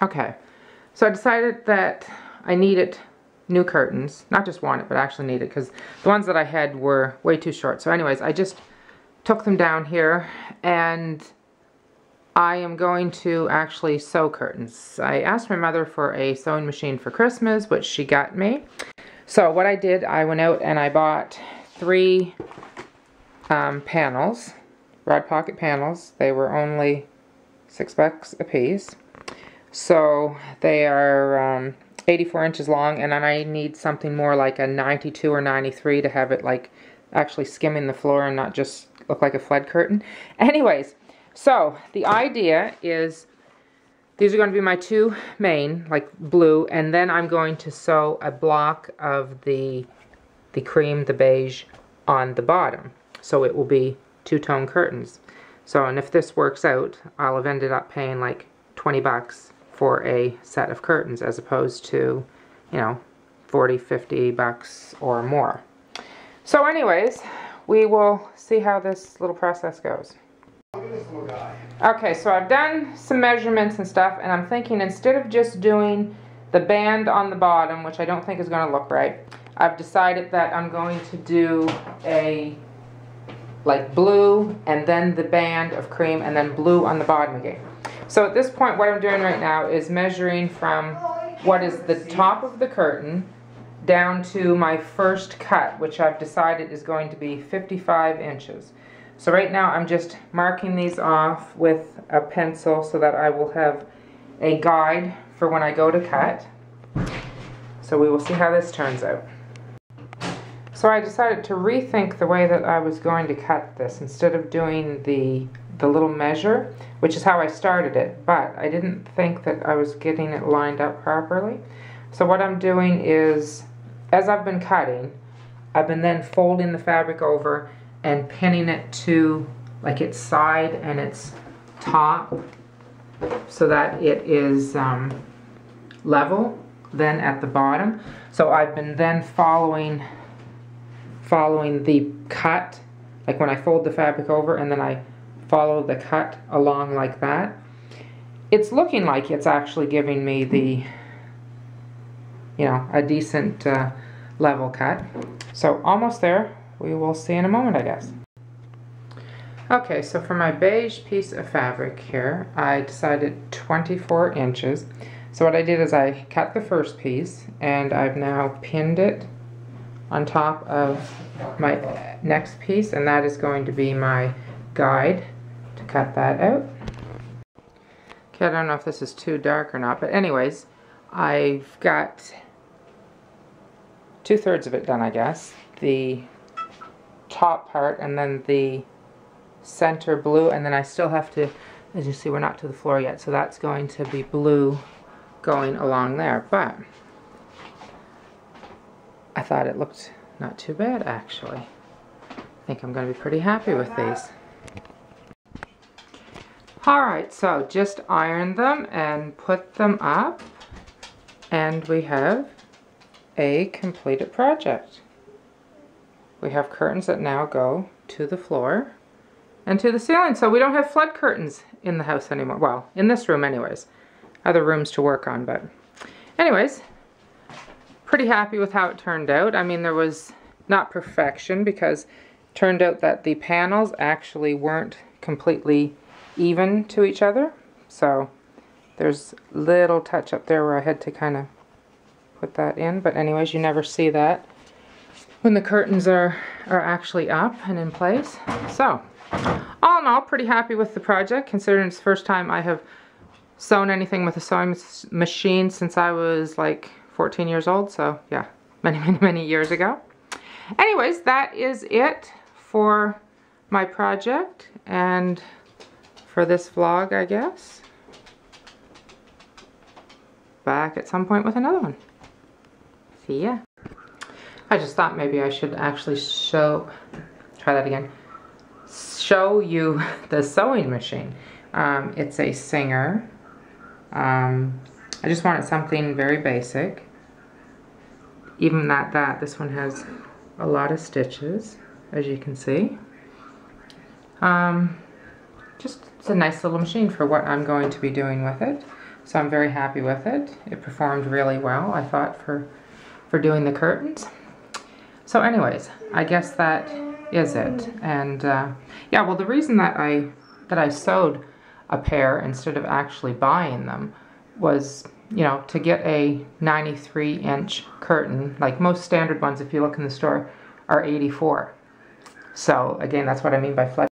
Okay, so I decided that I needed new curtains. Not just wanted, but actually needed, because the ones that I had were way too short. So anyways, I just took them down here, and I am going to actually sew curtains. I asked my mother for a sewing machine for Christmas, which she got me. So what I did, I went out and I bought 3 panels, rod pocket panels. They were only $6 a piece. So they are 84 inches long, and then I need something more like a 92 or 93 to have it like actually skimming the floor and not just look like a flood curtain. Anyways, so the idea is these are going to be my 2 main, like blue, and then I'm going to sew a block of the cream, the beige, on the bottom. So it will be 2-tone curtains. So, and if this works out, I'll have ended up paying like 20 bucks for a set of curtains as opposed to, you know, 40, 50 bucks or more. So anyways, we will see how this little process goes. Okay, so I've done some measurements and stuff, and I'm thinking instead of just doing the band on the bottom, which I don't think is going to look right, I've decided that I'm going to do a like blue and then the band of cream and then blue on the bottom again. So at this point what I'm doing right now is measuring from what is the top of the curtain down to my first cut, which I've decided is going to be 55 inches. So right now I'm just marking these off with a pencil so that I will have a guide for when I go to cut. So we will see how this turns out. So I decided to rethink the way that I was going to cut this. Instead of doing the little measure, which is how I started it, but I didn't think that I was getting it lined up properly. So what I'm doing is, as I've been cutting, I've been then folding the fabric over and pinning it to like its side and its top so that it is level then at the bottom. So I've been then following the cut, like when I fold the fabric over and then I follow the cut along like that. It's looking like it's actually giving me the, you know, a decent level cut. So almost there. We will see in a moment, I guess. Okay, so for my beige piece of fabric here, I decided 24 inches. So what I did is I cut the first piece and I've now pinned it on top of my next piece, and that is going to be my guide to cut that out. Okay, I don't know if this is too dark or not, but anyways, I've got 2/3 of it done, I guess. The top part and then the center blue, and then I still have to, as you see, we're not to the floor yet, so that's going to be blue going along there, but I thought it looked not too bad actually. I think I'm going to be pretty happy with these. Alright, so just iron them and put them up, and we have a completed project. We have curtains that now go to the floor and to the ceiling, so we don't have flood curtains in the house anymore. Well, in this room anyways. Other rooms to work on, but anyways, pretty happy with how it turned out. I mean, there was not perfection because it turned out that the panels actually weren't completely even to each other. So there's little touch up there where I had to kind of put that in, but anyways, you never see that when the curtains are actually up and in place. So all in all, pretty happy with the project considering it's the first time I have sewn anything with a sewing machine since I was like 14 years old. So yeah, many years ago. Anyways, that is it for my project and for this vlog, I guess. Back at some point with another one. See ya. I just thought maybe I should actually show you the sewing machine. It's a Singer. I just wanted something very basic. Even at that, this one has a lot of stitches, as you can see. Just, it's a nice little machine for what I'm going to be doing with it. So I'm very happy with it. It performed really well, I thought, for doing the curtains. So anyways, I guess that is it. And yeah, well, the reason that I sewed a pair instead of actually buying them was, you know, to get a 93-inch curtain. Like most standard ones, if you look in the store, are 84. So again, that's what I mean by flex.